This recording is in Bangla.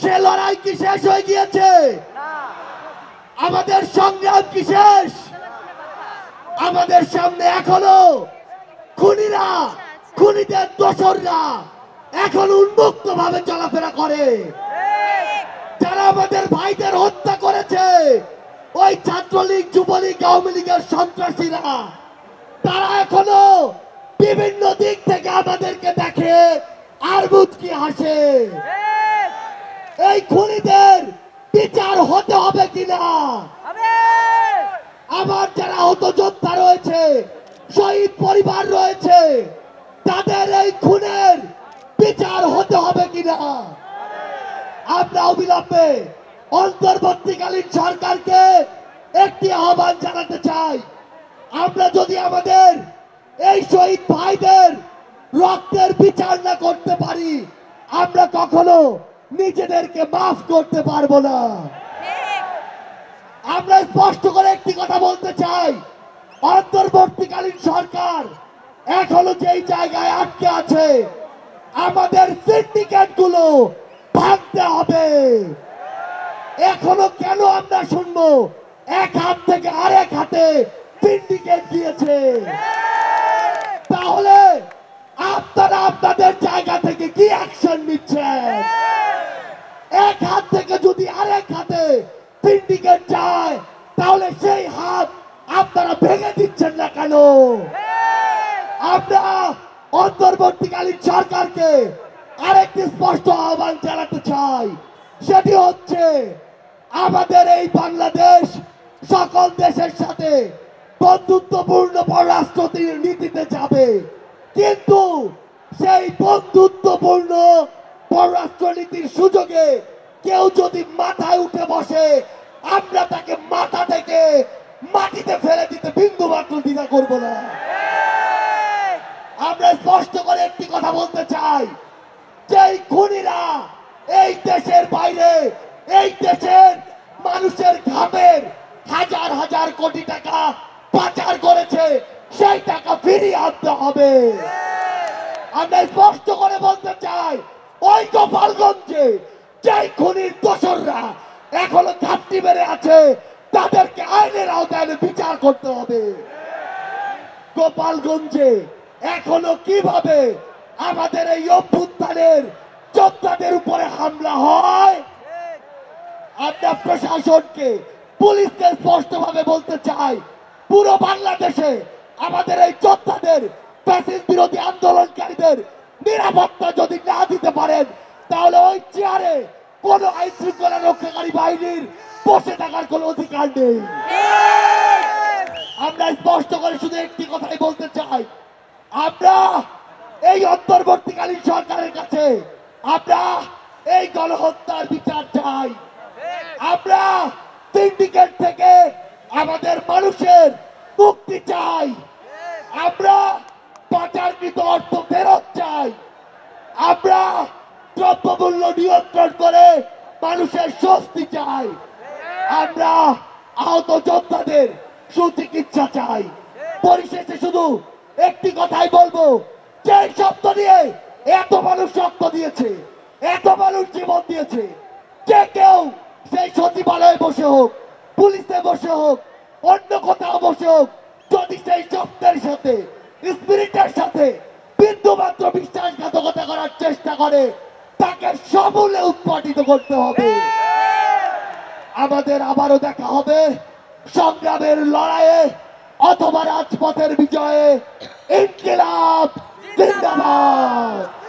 সে লড়াই কি শেষ হয়ে গিয়েছে? আমাদের সংগ্রাম কি শেষ? আমাদের সামনে এখনো খুনিরা, খুনিদের দোসররা এখন উন্মুক্ত ভাবে চলাফেরা করে। যারা আমাদের ভাইদের হত্যা করেছে, ওই ছাত্রলীগ, যুবলীগ, আওয়ামী লীগের সন্ত্রাসীরা, তারা এখনো বিভিন্ন দিক থেকে আমাদেরকে দেখে আর মুচকি হাসে। এই খুনিদের বিচার হতে হবে কিনা, আমার যারা আহত যোদ্ধা রয়েছে, শহীদ পরিবার রয়েছে, তাদের এই খুনের বিচার হতে হবে কিনা আমরা অবিলম্বে অন্তর্বর্তীকালীন সরকারকে একটি আহ্বান জানাতে চাই। আমরা যদি আমাদের এই শহীদ ভাইদের রক্তের বিচার না করতে পারি, আমরা কখনো নিজেদেরকে মাফ করতে পারবো না। আমরা স্পষ্ট করে একটি কথা বলতে চাই, অন্তর্বর্তীকালীন সরকার এখনো যেই জায়গায় আটকে আছে, আমাদের সিন্ডিকেট গুলো ভাঙতে হবে। এখনো কেন আমরা শুনবো এক হাত থেকে আরেক হাতে সিন্ডিকেট দিয়েছে? তাহলে আপনারা আপনাদের জায়গা থেকে কি অ্যাকশন নিচ্ছেন? এক হাত থেকে যদি আরেক হাতে সিন্ডিকেট যায়, তাহলে সেই হাত আপনারা ভেঙে দিচ্ছেন না কেন? আমরা অন্তর্বর্তীকালীন সরকারকে আরেকটি স্পষ্ট আহ্বান জানাতে চাই, সেটি হচ্ছে আমাদের এই বাংলাদেশ সকল দেশের সাথে বন্ধুত্বপূর্ণ পররাষ্ট্র নীতিতে যাবে, কিন্তু সেই বন্ধুত্বপূর্ণ পররাষ্ট্র নীতির সুযোগে কেউ যদি মাথায় উঠে বসে, আমরা তাকে মাথা থেকে মাটিতে ফেলে দিতে বিন্দু মাত্র দ্বিধা করব না। আমরা স্পষ্ট করে একটি কথা বলতে চাই, যে খুনিরা এই দেশের বাইরে, এই দেশের মানুষের ঘামের হাজার হাজার কোটি টাকা পাচার করেছে, সেই টাকা ফিরিয়ে আনতে হবে। আমরা স্পষ্ট করে বলতে চাই, ওই গোপালগঞ্জে যে খুনির দোসররা এখনো ঘাপটি মেরে আছে, তাদেরকে আইনের আওতায় বিচার করতে হবে। গোপালগঞ্জে এখনো কিভাবে আমাদের এই অভ্যুত্থানের যোদ্ধাদের উপরে হামলা হয়, আমরা প্রশাসনকে, পুলিশকে স্পষ্ট ভাবে বলতে চাই, পুরো বাংলাদেশে আমাদের এই যোদ্ধাদের, ফ্যাসিস্ট বিরোধী আন্দোলনকারীদের নিরাপত্তা যদি না দিতে পারেন, তাহলে ওই চেয়ারে কোন আইন শৃঙ্খলা রক্ষাকারী বাহিনীর বসে থাকার কোন অধিকার নেই। আমরা স্পষ্ট করে শুধু একটি কথাই বলতে চাই, আমরা এই অন্তর্বর্তীকালীন সরকারের কাছে আমরা এই গণহত্যার বিচার চাই। আমরা সিন্ডিকেট থেকে আমাদের মানুষের মুক্তি চাই। আমরা পাচারকৃত অর্থ ফেরত চাই। আমরা দ্রব্যমূল্য নিয়ন্ত্রণ করে মানুষের স্বস্তি চাই। আমরা আহত যোদ্ধাদের সুচিকিৎসা চাই। পরিশেষে শুধু একটি কথাই বলবো, যে শব্দ নিয়ে এত মানুষ রক্ত দিয়েছে, এত মানুষ জীবন দিয়েছে, যে কেউ সেই সচিবালয়ে বসে হোক, পুলিশে বসে হোক, অন্য কোথাও বসে হোক, যদি সেই শব্দের সাথে, স্পিরিটের সাথে বিন্দু মাত্র বিশ্বাসঘাতকতা করার চেষ্টা করে, তাকে সমূলে উৎপাটিত করতে হবে। আমাদের আবারও দেখা হবে সংগ্রামের লড়াইয়ে অথবা রাজপথের বিজয়ে। ইনকিলাব জিন্দাবাদ।